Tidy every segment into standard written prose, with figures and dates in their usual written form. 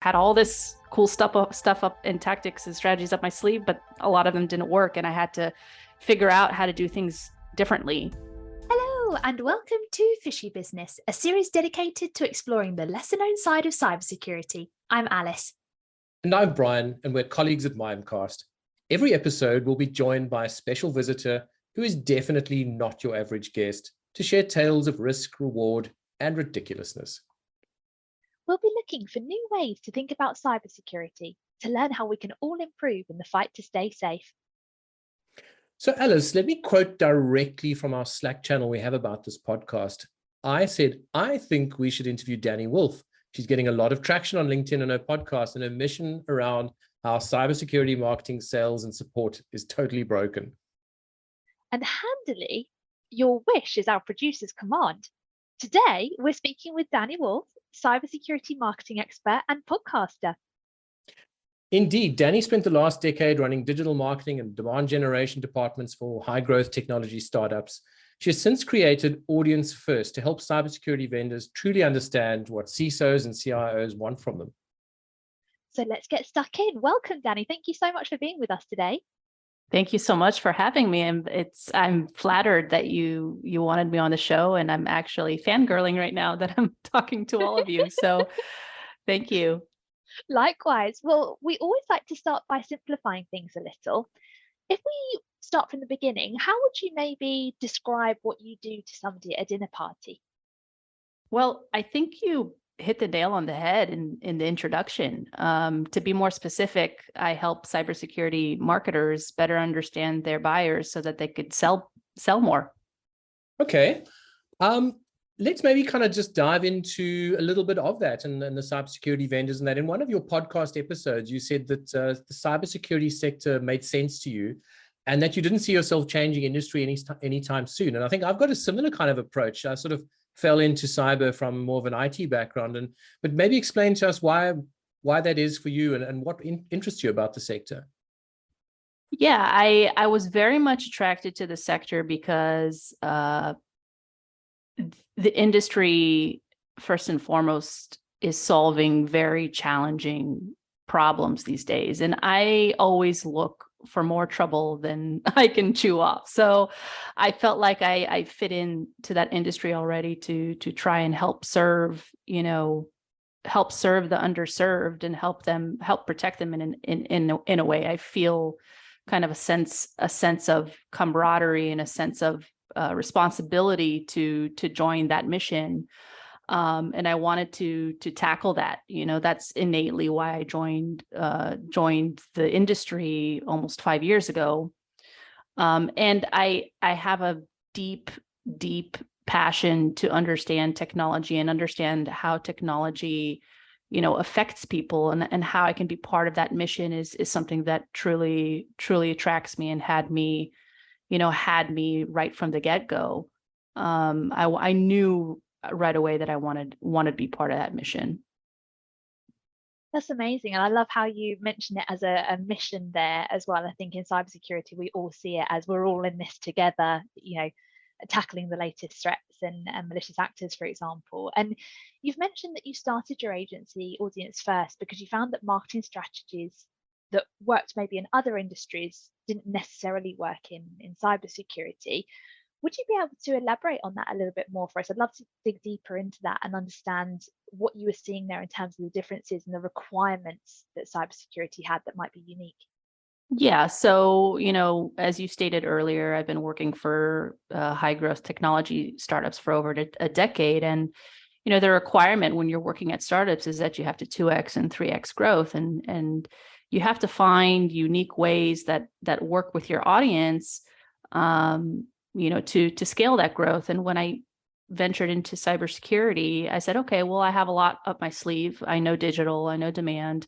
had all this cool stuff up and tactics and strategies up my sleeve, but a lot of them didn't work. And I had to figure out how to do things differently. Hello, and welcome to Phishy Business, a series dedicated to exploring the lesser-known side of cybersecurity. I'm Alice. And I'm Brian, and we're colleagues at Mimecast. Every episode will be joined by a special visitor who is definitely not your average guest to share tales of risk, reward, and ridiculousness. We'll be looking for new ways to think about cybersecurity, to learn how we can all improve in the fight to stay safe. So Alice, let me quote directly from our Slack channel we have about this podcast. I said, I think we should interview Dani Woolf. She's getting a lot of traction on LinkedIn and her podcast, and her mission around how cybersecurity marketing, sales, and support is totally broken. And handily, your wish is our producer's command. Today, we're speaking with Dani Woolf, cybersecurity marketing expert and podcaster. Indeed, Dani spent the last decade running digital marketing and demand generation departments for high-growth technology startups. She has since created Audience First to help cybersecurity vendors truly understand what CISOs and CIOs want from them. So let's get stuck in. Welcome, Dani. Thank you so much for being with us today. Thank you so much for having me. I'm flattered that you wanted me on the show, and I'm actually fangirling right now that I'm talking to all of you. So thank you. Likewise. Well, we always like to start by simplifying things a little. If we start from the beginning, how would you maybe describe what you do to somebody at a dinner party? Well, I think you hit the nail on the head in the introduction. To be more specific, I help cybersecurity marketers better understand their buyers so that they could sell more. Okay. Let's maybe kind of just dive into a little bit of that and the cybersecurity vendors and that. In one of your podcast episodes, you said that the cybersecurity sector made sense to you and that you didn't see yourself changing industry anytime soon. And I think I've got a similar kind of approach. I sort of fell into cyber from more of an IT background, but maybe explain to us why that is for you and what interests you about the sector. Yeah, I was very much attracted to the sector because the industry, first and foremost, is solving very challenging problems these days. And I always look for more trouble than I can chew off. So I felt like I fit into that industry already to try and help serve the underserved and help protect them in a way. I feel kind of a sense of camaraderie and a sense of responsibility to join that mission. And I wanted to tackle that. That's innately why I joined the industry almost 5 years ago. And I have a deep passion to understand technology and understand how technology, affects people, and how I can be part of that mission is something that truly attracts me and had me right from the get-go. I knew right away that I wanted to be part of that mission. That's amazing. And I love how you mention it as a mission there as well. I think in cybersecurity, we all see it as we're all in this together, tackling the latest threats and malicious actors, for example. And you've mentioned that you started your agency Audience First because you found that marketing strategies that worked maybe in other industries didn't necessarily work in cybersecurity. Would you be able to elaborate on that a little bit more for us? I'd love to dig deeper into that and understand what you were seeing there in terms of the differences and the requirements that cybersecurity had that might be unique. Yeah. So, as you stated earlier, I've been working for high growth technology startups for over a decade. And, the requirement when you're working at startups is that you have to 2x and 3x growth. And you have to find unique ways that work with your audience, to scale that growth. And when I ventured into cybersecurity, I said, okay, well, I have a lot up my sleeve. I know digital, I know demand.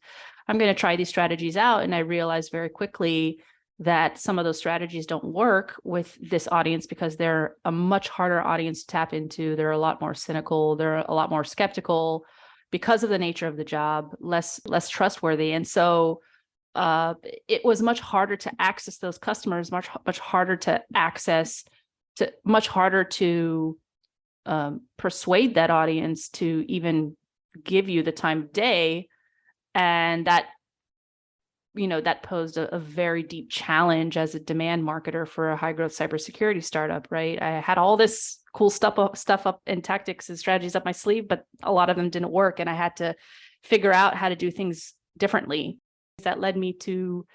I'm going to try these strategies out. And I realized very quickly that some of those strategies don't work with this audience because they're a much harder audience to tap into. They're a lot more cynical. They're a lot more skeptical because of the nature of the job, less trustworthy. And so it was much harder to access those customers, much harder to persuade that audience to even give you the time of day And that, that posed a very deep challenge as a demand marketer for a high growth cybersecurity startup, right? I had all this cool stuff up and tactics and strategies up my sleeve, but a lot of them didn't work. And I had to figure out how to do things differently. That led me to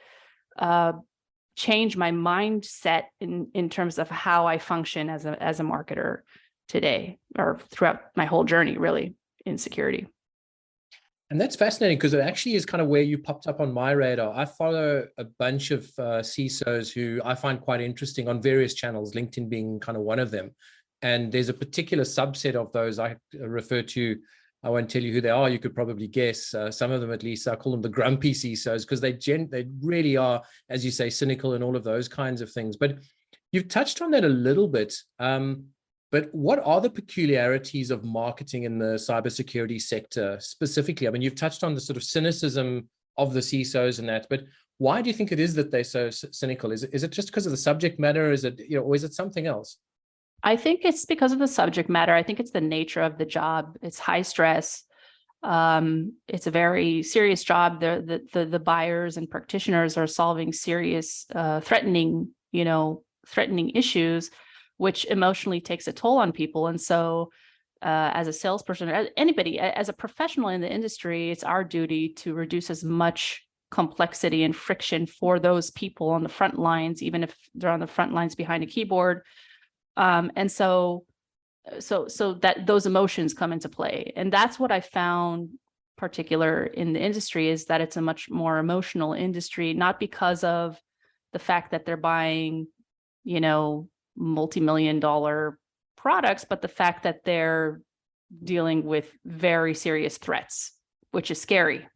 change my mindset in terms of how I function as a marketer today, or throughout my whole journey, really, in security. And that's fascinating, because it actually is kind of where you popped up on my radar. I follow a bunch of CISOs who I find quite interesting on various channels, LinkedIn being kind of one of them. And there's a particular subset of those I refer to. I won't tell you who they are. You could probably guess. Some of them, at least, I call them the grumpy CISOs, because they really are, as you say, cynical and all of those kinds of things. But you've touched on that a little bit. But what are the peculiarities of marketing in the cybersecurity sector specifically? I mean, you've touched on the sort of cynicism of the CISOs and that, but why do you think it is that they're so cynical? Is it just because of the subject matter? Is it, or is it something else? I think it's because of the subject matter. I think it's the nature of the job. It's high stress. It's a very serious job. The buyers and practitioners are solving serious, threatening issues, which emotionally takes a toll on people. And so as a salesperson, as anybody, as a professional in the industry, it's our duty to reduce as much complexity and friction for those people on the front lines, even if they're on the front lines behind a keyboard. And so that those emotions come into play. And that's what I found particular in the industry, is that it's a much more emotional industry, not because of the fact that they're buying, multi-million-dollar products, but the fact that they're dealing with very serious threats, which is scary.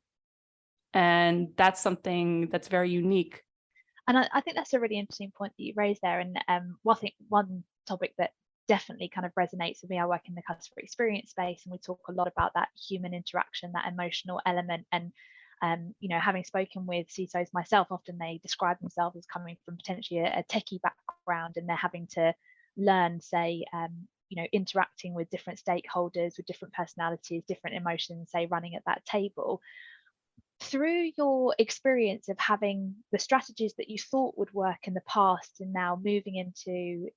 And that's something that's very unique. And I think that's a really interesting point that you raised there. And one topic that definitely kind of resonates with me, I work in the customer experience space, and we talk a lot about that human interaction, that emotional element. And having spoken with CISOs myself, often they describe themselves as coming from potentially a techie background, and they're having to learn, say, interacting with different stakeholders, with different personalities, different emotions, say, running at that table. Through your experience of having the strategies that you thought would work in the past, and now moving into,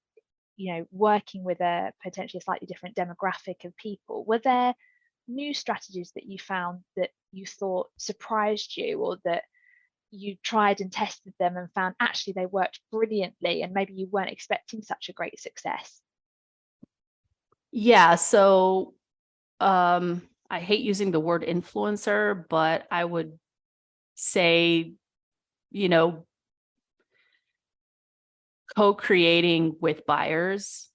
working with a potentially slightly different demographic of people, were there new strategies that you found that you thought surprised you, or that you tried and tested them and found actually they worked brilliantly, and maybe you weren't expecting such a great success? Yeah. So I hate using the word influencer, but I would say, co-creating with buyers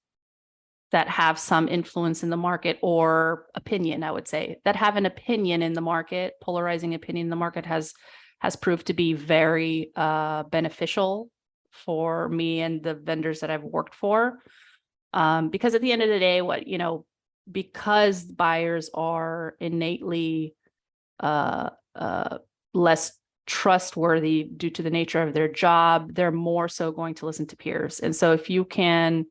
that have some influence in the market, or opinion, I would say, that have an opinion in the market. Polarizing opinion in the market has proved to be very beneficial for me and the vendors that I've worked for. Because at the end of the day, because buyers are innately less trustworthy due to the nature of their job, they're more so going to listen to peers. And so if you can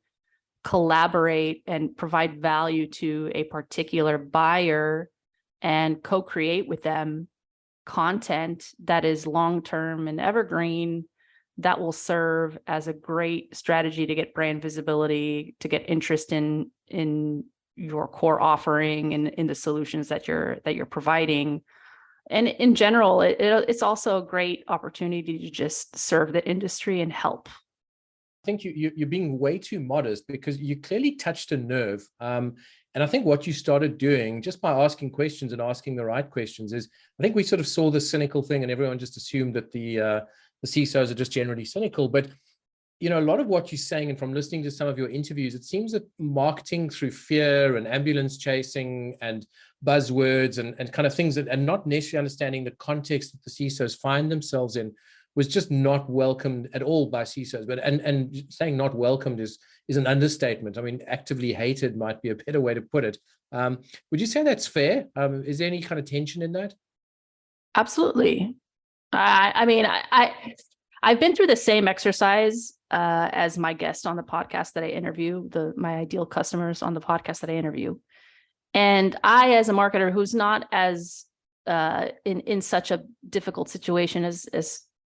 collaborate and provide value to a particular buyer and co-create with them content that is long-term and evergreen, that will serve as a great strategy to get brand visibility, to get interest in your core offering and in the solutions that you're providing. And in general, it's also a great opportunity to just serve the industry and help. I think you're being way too modest, because you clearly touched a nerve. And I think what you started doing just by asking questions and asking the right questions is, I think we sort of saw the cynical thing and everyone just assumed that the CISOs are just generally cynical. But a lot of what you're saying, and from listening to some of your interviews, it seems that marketing through fear and ambulance chasing and buzzwords and kind of things and not necessarily understanding the context that the CISOs find themselves in was just not welcomed at all by CISOs. But and saying not welcomed is an understatement. I mean, actively hated might be a better way to put it. Would you say that's fair? Is there any kind of tension in that? Absolutely. I've been through the same exercise as my guest on the podcast that I interview, my ideal customers on the podcast that I interview. And I, as a marketer who's not as in such a difficult situation as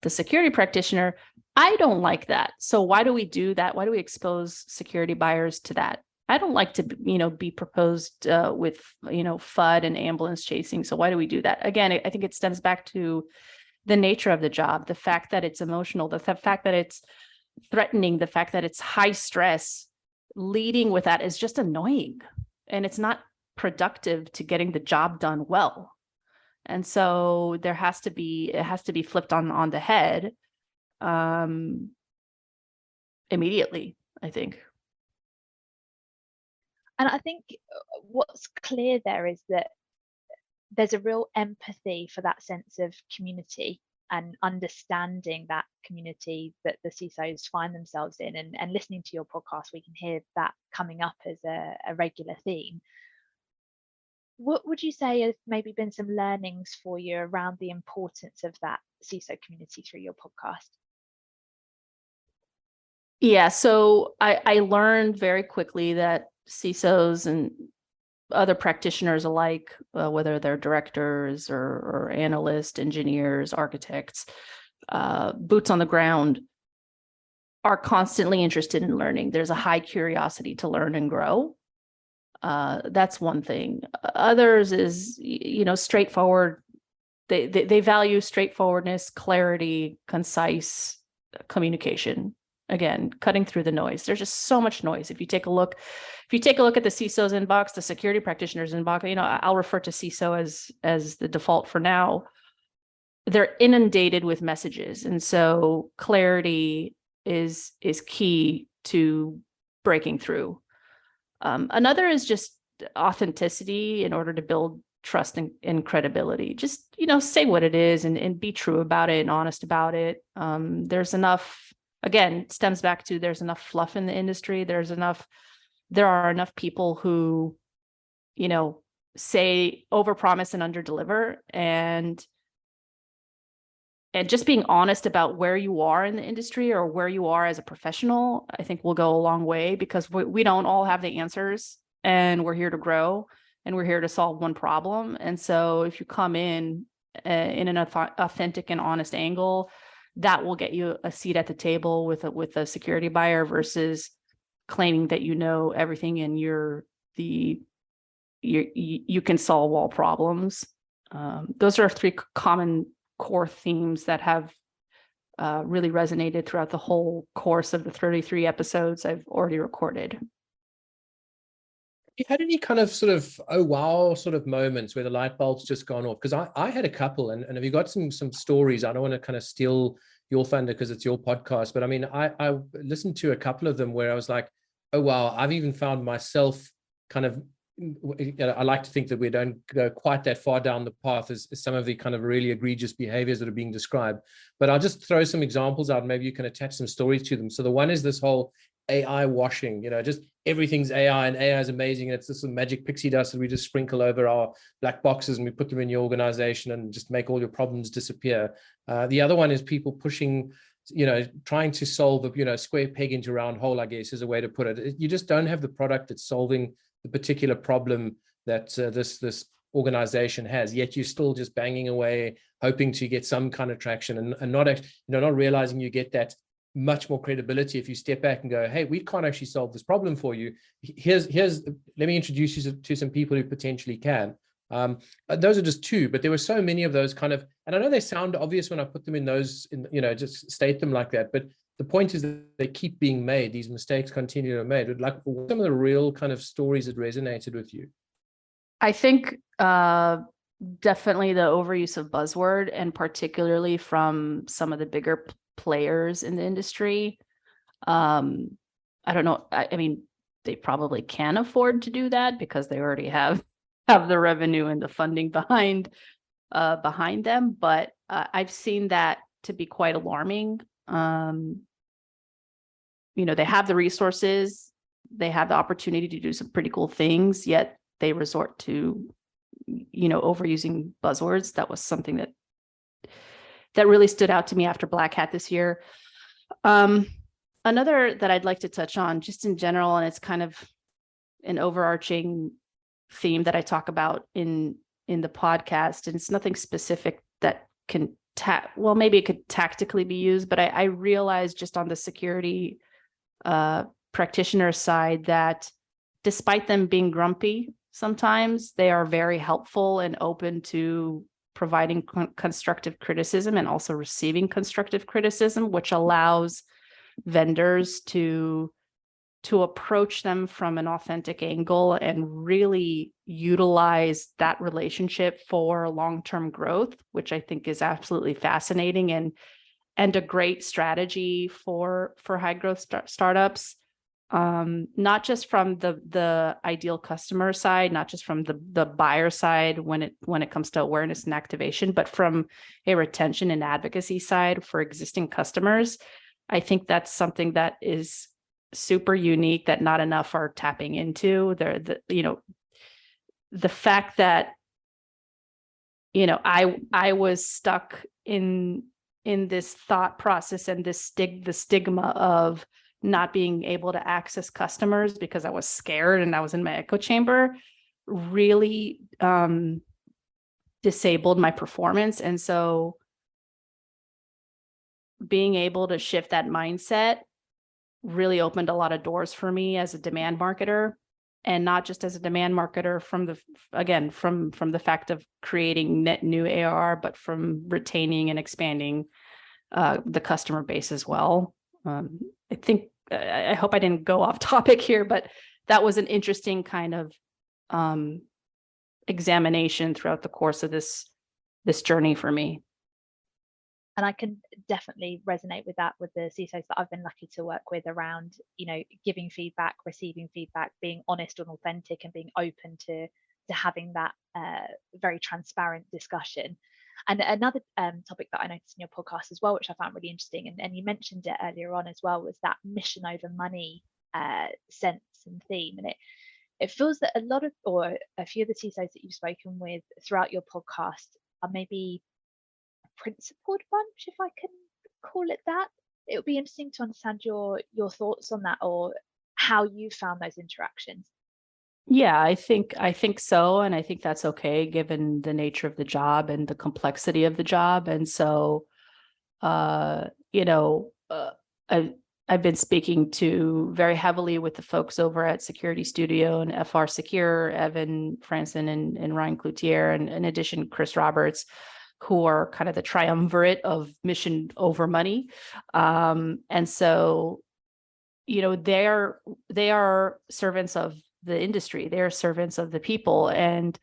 the security practitioner. I don't like that. So why do we do that? Why do we expose security buyers to that? I don't like to, be proposed with, FUD and ambulance chasing. So why do we do that? Again, I think it stems back to the nature of the job, the fact that it's emotional, the fact that it's threatening, the fact that it's high stress. Leading with that is just annoying, and it's not productive to getting the job done well. And so it has to be flipped on the head immediately, I think. And I think what's clear there is that there's a real empathy for that sense of community and understanding that community that the CISOs find themselves in. And listening to your podcast, we can hear that coming up as a regular theme. What would you say has maybe been some learnings for you around the importance of that CISO community through your podcast? Yeah, so I learned very quickly that CISOs and other practitioners alike, whether they're directors or analysts, engineers, architects, boots on the ground, are constantly interested in learning. There's a high curiosity to learn and grow. That's one thing. Others is, straightforward. They value straightforwardness, clarity, concise communication. Again, cutting through the noise. There's just so much noise. If you take a look at the CISO's inbox, the security practitioner's inbox, I'll refer to CISO as the default for now. They're inundated with messages. And so clarity is key to breaking through. Another is just authenticity in order to build trust and credibility. Just, say what it is and be true about it and honest about it. There's enough. Again, it stems back to there's enough fluff in the industry. There are enough people who, say overpromise and underdeliver, and just being honest about where you are in the industry or where you are as a professional, I think will go a long way, because we don't all have the answers, and we're here to grow and we're here to solve one problem. And so if you come in an authentic and honest angle, that will get you a seat at the table with a security buyer, versus claiming that you know everything and you can solve all problems. Those are three common core themes that have really resonated throughout the whole course of the 33 episodes I've already recorded. You had any kind of sort of, oh, wow, sort of moments where the light bulb's just gone off? Because I had a couple, and have you got some stories? I don't want to kind of steal your thunder because it's your podcast, but I mean, I listened to a couple of them where I was like, oh, wow, I've even found myself kind of, I like to think that we don't go quite that far down the path as some of the kind of really egregious behaviors that are being described. But I'll just throw some examples out. Maybe you can attach some stories to them. So the one is this whole AI washing, just everything's AI, and AI is amazing. And it's this magic pixie dust that we just sprinkle over our black boxes and we put them in your organization and just make all your problems disappear. The other one is people pushing, trying to solve a, square peg into a round hole, I guess is a way to put it. You just don't have the product that's solving the particular problem that this organization has, yet you're still just banging away, hoping to get some kind of traction, and not actually, not realizing you get that much more credibility if you step back and go, hey, we can't actually solve this problem for you. Here's let me introduce you to some people who potentially can. Those are just two, but there were so many of those kind of, and I know they sound obvious when I put them in those, just state them like that, but the point is that they keep being made. These mistakes continue to be made. Like, some of the real kind of stories that resonated with you? I think definitely the overuse of buzzword, and particularly from some of the bigger players in the industry. I don't know. I mean, they probably can afford to do that because they already have the revenue and the funding behind them. But I've seen that to be quite alarming. They have the resources, they have the opportunity to do some pretty cool things, yet they resort to, overusing buzzwords. That was something that really stood out to me after Black Hat this year. Another that I'd like to touch on just in general, and it's kind of an overarching theme that I talk about in the podcast, and it's nothing specific that can well, maybe it could tactically be used, but I realized just on the security practitioner side that despite them being grumpy, sometimes they are very helpful and open to providing constructive criticism and also receiving constructive criticism, which allows vendors to approach them from an authentic angle and really utilize that relationship for long-term growth, which I think is absolutely fascinating and a great strategy for high growth startups. Not just from the ideal customer side, not just from the buyer side when it comes to awareness and activation, but from a retention and advocacy side for existing customers. I think that's something that is super unique that not enough are tapping into. The fact that I was stuck in this thought process and the stigma of not being able to access customers because I was scared and I was in my echo chamber really disabled my performance. And so being able to shift that mindset really opened a lot of doors for me as a demand marketer, and not just as a demand marketer from the fact of creating net new ARR, but from retaining and expanding the customer base as well. I hope I didn't go off topic here, but that was an interesting kind of examination throughout the course of this journey for me. And I can definitely resonate with that with the CISOs that I've been lucky to work with around, giving feedback, receiving feedback, being honest and authentic, and being open to having that very transparent discussion. And another topic that I noticed in your podcast as well, which I found really interesting, and you mentioned it earlier on as well, was that mission over money sense and theme. And it feels that a few of the CISOs that you've spoken with throughout your podcast are maybe a principled bunch, if I can call it that. It would be interesting to understand your thoughts on that, or how you found those interactions. Yeah, I think so. And I think that's okay, given the nature of the job and the complexity of the job. And so, I've been speaking to very heavily with the folks over at Security Studio and FR Secure, Evan Franson and Ryan Cloutier, and in addition, Chris Roberts, who are kind of the triumvirate of mission over money. And so, they are servants of the industry. They're servants of the people, and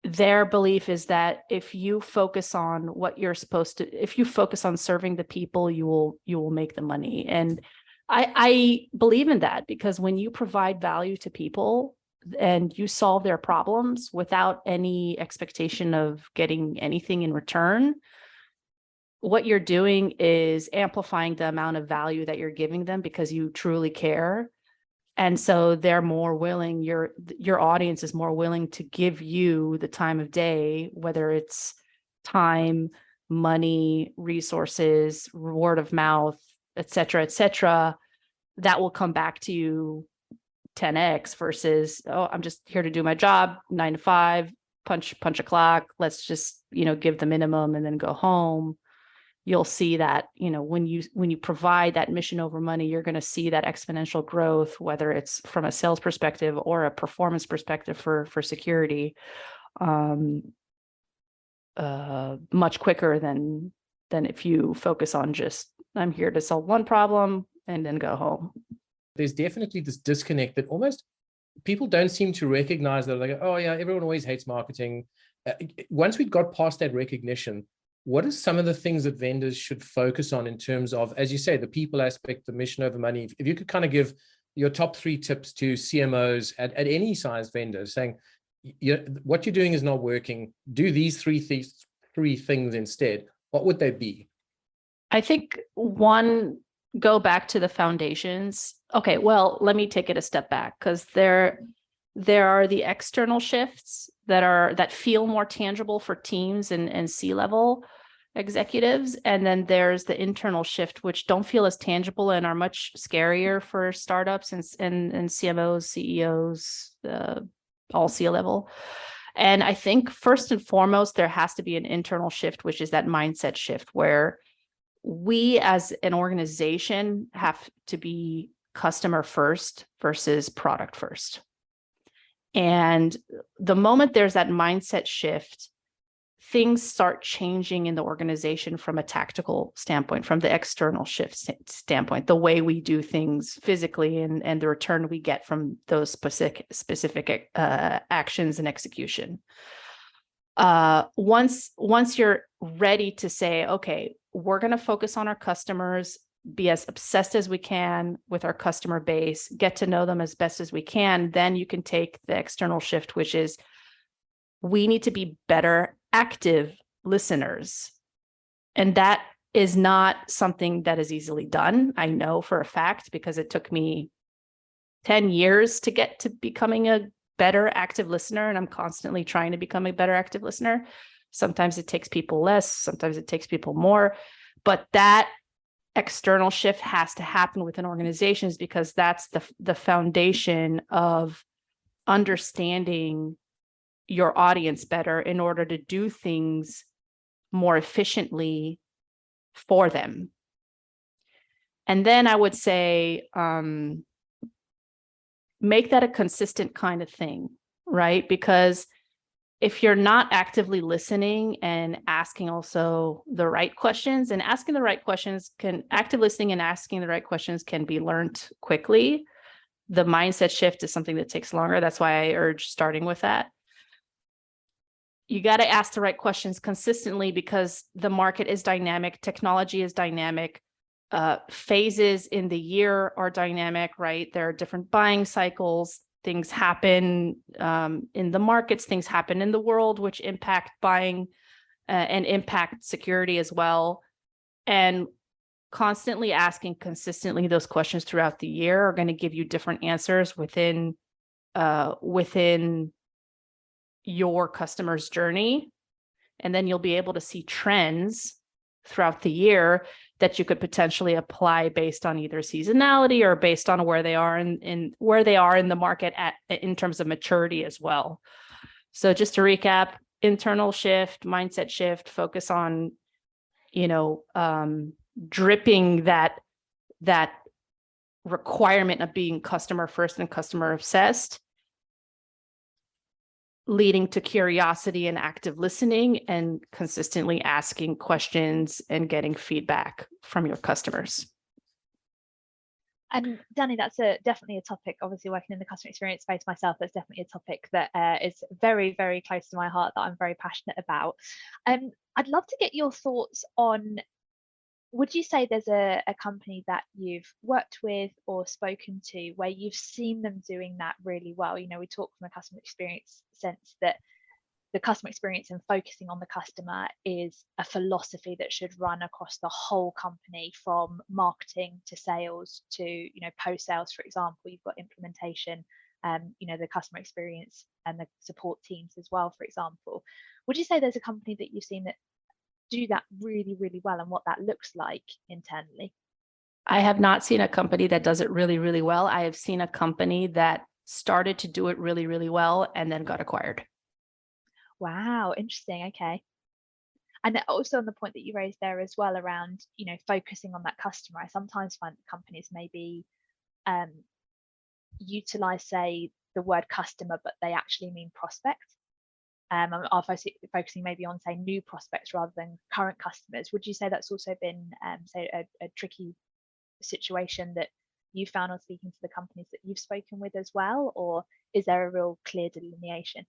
their belief is that if you focus on what you're supposed to, if you focus on serving the people, you will make the money. And I believe in that, because when you provide value to people and you solve their problems without any expectation of getting anything in return, what you're doing is amplifying the amount of value that you're giving them because you truly care. And so they're more willing, your audience is more willing to give you the time of day, whether it's time, money, resources, word of mouth, et cetera, that will come back to you 10x versus, oh, I'm just here to do my job, 9 to 5, punch a clock. Let's just, give the minimum and then go home. You'll see that, when you provide that mission over money, you're going to see that exponential growth, whether it's from a sales perspective or a performance perspective for security, much quicker than if you focus on just, I'm here to solve one problem and then go home. There's definitely this disconnect that almost people don't seem to recognize that, like, oh yeah, everyone always hates marketing. Once we got past that recognition, what are some of the things that vendors should focus on in terms of, as you say, the people aspect, the mission over money? If you could kind of give your top 3 tips to CMOs at any size vendor, saying, what you're doing is not working, do these three things instead, what would they be? I think one, go back to the foundations. Okay, well, let me take it a step back, because there are the external shifts that feel more tangible for teams and C-level executives. And then there's the internal shift, which don't feel as tangible and are much scarier for startups and CMOs, CEOs, all C-level. And I think first and foremost, there has to be an internal shift, which is that mindset shift where we as an organization have to be customer first versus product first. And the moment there's that mindset shift, things start changing in the organization from a tactical standpoint, from the external shift standpoint, the way we do things physically and the return we get from those specific actions and execution. Once you're ready to say, okay, we're going to focus on our customers, be as obsessed as we can with our customer base, get to know them as best as we can, then you can take the external shift, which is we need to be better active listeners. And that is not something that is easily done. I know for a fact, because it took me 10 years to get to becoming a better active listener. And I'm constantly trying to become a better active listener. Sometimes it takes people less, sometimes it takes people more, but that external shift has to happen within organizations because that's the foundation of understanding your audience better in order to do things more efficiently for them. And then I would say, make that a consistent kind of thing, right? Because if you're not actively listening and asking also the right questions, and asking the right questions active listening and asking the right questions can be learned quickly. The mindset shift is something that takes longer. That's why I urge starting with that. You got to ask the right questions consistently because the market is dynamic, technology is dynamic, phases in the year are dynamic, right? There are different buying cycles, things happen in the markets, things happen in the world, which impact buying and impact security as well. And constantly asking consistently those questions throughout the year are going to give you different answers within your customer's journey. And then you'll be able to see trends throughout the year that you could potentially apply based on either seasonality or based on where they are in the market in terms of maturity as well. So just to recap, internal shift, mindset shift, focus on, dripping that requirement of being customer first and customer obsessed, leading to curiosity and active listening and consistently asking questions and getting feedback from your customers. And Dani, that's definitely a topic, obviously working in the customer experience space myself, that's definitely a topic that is very, very close to my heart that I'm very passionate about. I'd love to get your thoughts on, would you say there's a company that you've worked with or spoken to where you've seen them doing that really well? We talk from a customer experience sense that the customer experience and focusing on the customer is a philosophy that should run across the whole company, from marketing to sales to, post-sales, for example. You've got implementation, the customer experience and the support teams as well, for example. Would you say there's a company that you've seen that do that really, really well, and what that looks like internally? I have not seen a company that does it really, really well. I have seen a company that started to do it really, really well and then got acquired. Wow, interesting. Okay. And also on the point that you raised there as well around, focusing on that customer, I sometimes find that companies maybe utilize, say, the word customer, but they actually mean prospect. Are focusing maybe on, say, new prospects rather than current customers. Would you say that's also been, say, a tricky situation that you found on speaking to the companies that you've spoken with as well, or is there a real clear delineation?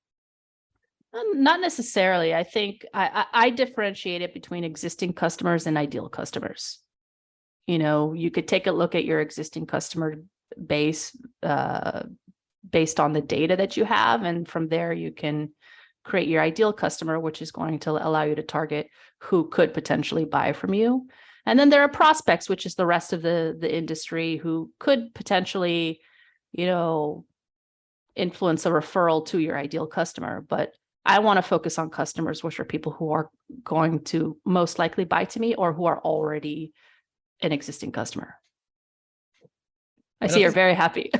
Not necessarily. I think I differentiate it between existing customers and ideal customers. You could take a look at your existing customer base based on the data that you have, and from there you can create your ideal customer, which is going to allow you to target who could potentially buy from you. And then there are prospects, which is the rest of the industry, who could potentially, influence a referral to your ideal customer. But I want to focus on customers, which are people who are going to most likely buy to me or who are already an existing customer. I see you're very happy.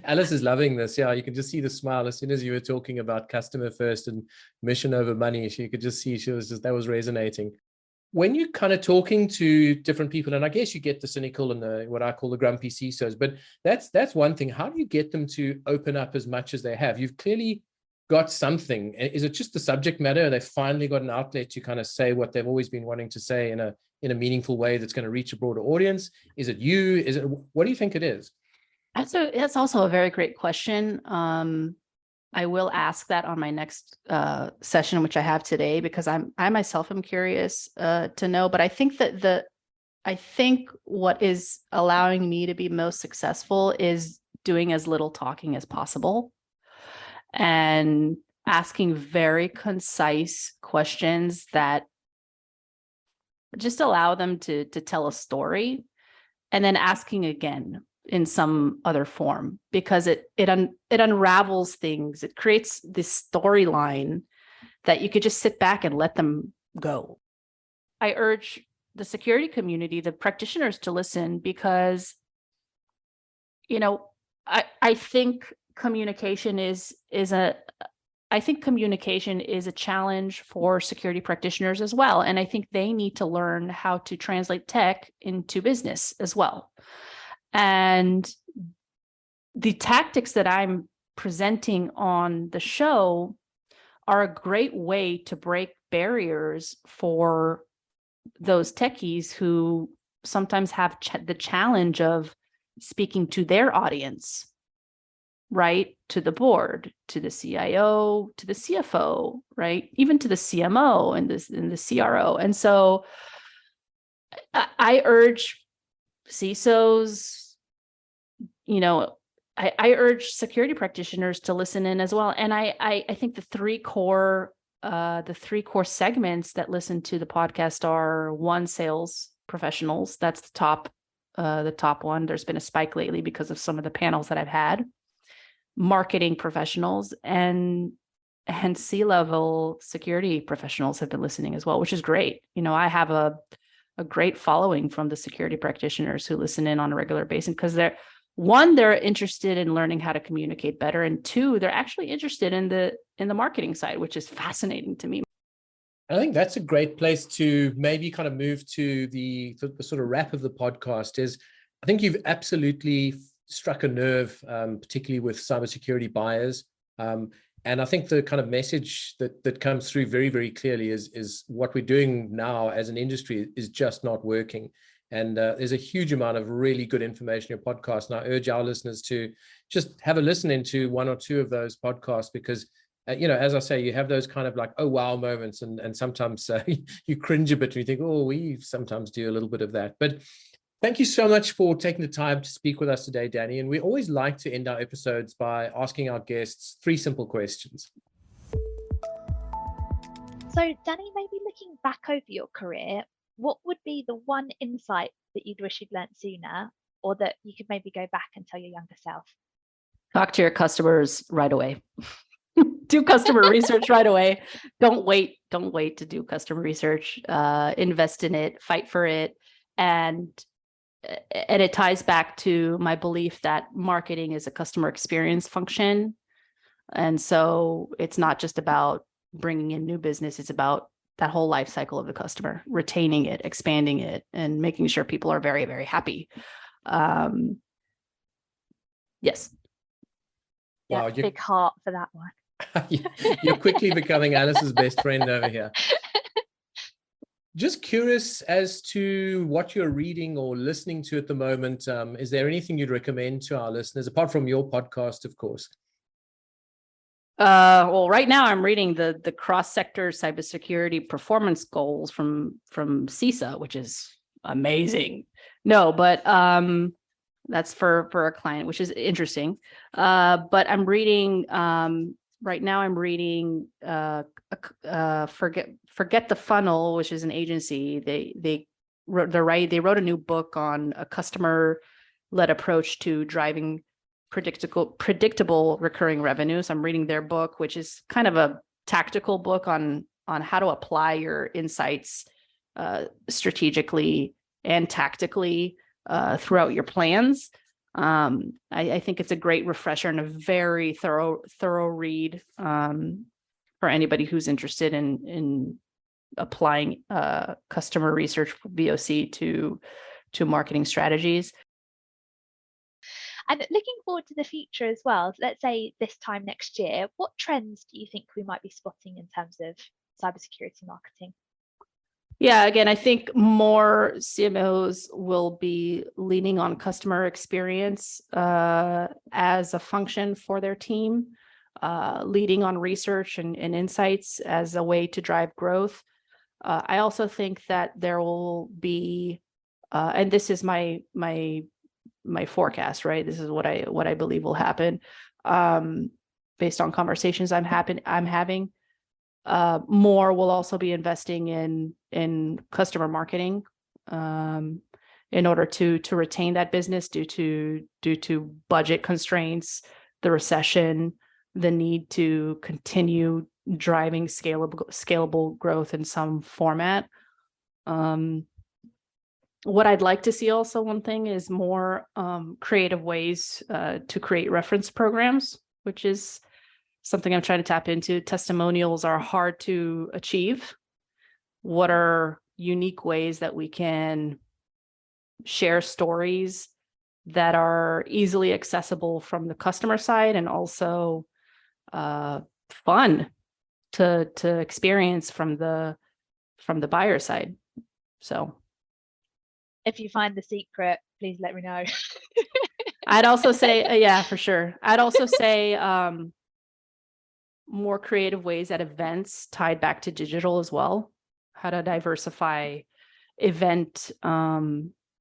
Alice is loving this. Yeah, you can just see the smile as soon as you were talking about customer first and mission over money. She could just see that was resonating. When you're kind of talking to different people, and I guess you get the cynical and the what I call the grumpy CISOs, but that's one thing. How do you get them to open up as much as they have? You've clearly got something. Is it just the subject matter? They finally got an outlet to kind of say what they've always been wanting to say in a meaningful way that's going to reach a broader audience? Is it you? What do you think it is? That's also a very great question. I will ask that on my next session, which I have today, because I myself am curious to know. But I think that I think what is allowing me to be most successful is doing as little talking as possible and asking very concise questions that just allow them to tell a story, and then asking again in some other form, because it unravels things. It creates this storyline that you could just sit back and let them go. I urge the security community, the practitioners, to listen, because, I think communication is a challenge for security practitioners as well. And I think they need to learn how to translate tech into business as well. And the tactics that I'm presenting on the show are a great way to break barriers for those techies who sometimes have the challenge of speaking to their audience, right? To the board, to the CIO, to the CFO, right? Even to the CMO and the CRO. And so I urge CISOs, I urge security practitioners to listen in as well. And I think the three core segments that listen to the podcast are: one, sales professionals. That's the top one. There's been a spike lately because of some of the panels that I've had. Marketing professionals and C-level security professionals have been listening as well, which is great. I have a great following from the security practitioners who listen in on a regular basis, because they're interested in learning how to communicate better, and two, they're actually interested in the marketing side, which is fascinating to me. I think that's a great place to maybe kind of move to the sort of wrap of the podcast. Is I think you've absolutely struck a nerve, particularly with cybersecurity buyers. And I think the kind of message that comes through very, very clearly is what we're doing now as an industry is just not working. And there's a huge amount of really good information in your podcast. And I urge our listeners to just have a listen into one or two of those podcasts, because, as I say, you have those kind of like, oh, wow moments. And sometimes you cringe a bit and you think, oh, we sometimes do a little bit of that. But thank you so much for taking the time to speak with us today, Dani. And we always like to end our episodes by asking our guests 3 simple questions. So, Dani, maybe looking back over your career, what would be the one insight that you'd wish you'd learned sooner, or that you could maybe go back and tell your younger self? Talk to your customers right away. Do customer research right away. Don't wait to do customer research. Invest in it, fight for it. And it ties back to my belief that marketing is a customer experience function. And so it's not just about bringing in new business. It's about that whole life cycle of the customer, retaining it, expanding it, and making sure people are very, very happy. Yes. Yeah, wow, big heart for that one. You're quickly becoming Alice's best friend over here. Just curious as to what you're reading or listening to at the moment. Is there anything you'd recommend to our listeners, apart from your podcast, of course? Well, right now I'm reading the cross-sector cybersecurity performance goals from CISA, which is amazing. No, but that's for a client, which is interesting. But I'm reading right now. I'm reading Forget the Funnel, which is an agency. They wrote a new book on a customer-led approach to driving predictable recurring revenues. I'm reading their book, which is kind of a tactical book on how to apply your insights strategically and tactically throughout your plans. I think it's a great refresher and a very thorough read for anybody who's interested in applying customer research VOC to marketing strategies. And looking forward to the future as well, let's say this time next year, what trends do you think we might be spotting in terms of cybersecurity marketing? Yeah, again, I think more CMOs will be leaning on customer experience as a function for their team, leading on research and insights as a way to drive growth. I also think that there will be, and this is my forecast, right? This is what I believe will happen, based on conversations I'm having. More will also be investing in customer marketing in order to retain that business due to budget constraints, the recession, the need to continue driving scalable growth in some format. What I'd like to see also, one thing is more creative ways to create reference programs, which is something I'm trying to tap into. Testimonials are hard to achieve. What are unique ways that we can share stories that are easily accessible from the customer side and also fun to experience from the buyer side? So if you find the secret, please let me know. I'd also say, yeah, for sure. I'd also say more creative ways at events tied back to digital as well. How to diversify event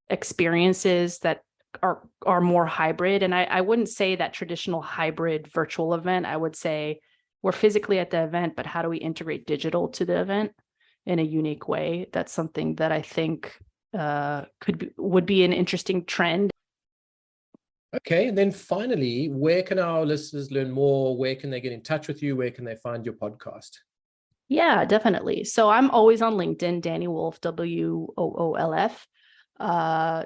experiences that are more hybrid. And I wouldn't say that traditional hybrid virtual event. I would say we're physically at the event, but how do we integrate digital to the event in a unique way? That's something that I think would be an interesting trend. Okay, and then finally, where can our listeners learn more? Where can they get in touch with you? Where can they find your podcast? Yeah, definitely. So I'm always on LinkedIn, Dani Woolf, WOOLF.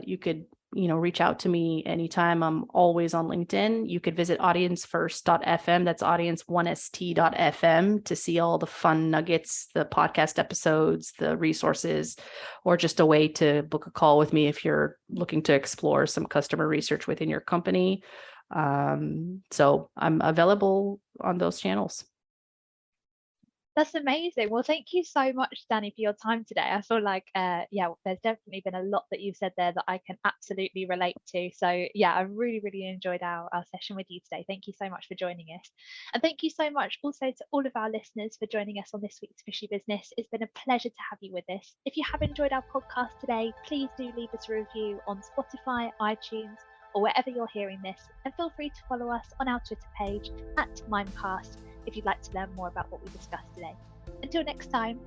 You could, reach out to me anytime. I'm always on LinkedIn. You could visit audiencefirst.fm. That's audience1st.fm to see all the fun nuggets, the podcast episodes, the resources, or just a way to book a call with me if you're looking to explore some customer research within your company. So I'm available on those channels. That's amazing. Well, thank you so much, Dani, for your time today. I feel like, there's definitely been a lot that you've said there that I can absolutely relate to. So yeah, I really, really enjoyed our session with you today. Thank you so much for joining us. And thank you so much also to all of our listeners for joining us on this week's Phishy Business. It's been a pleasure to have you with us. If you have enjoyed our podcast today, please do leave us a review on Spotify, iTunes, or wherever you're hearing this. And feel free to follow us on our Twitter page @Mimecast if you'd like to learn more about what we discussed today. Until next time.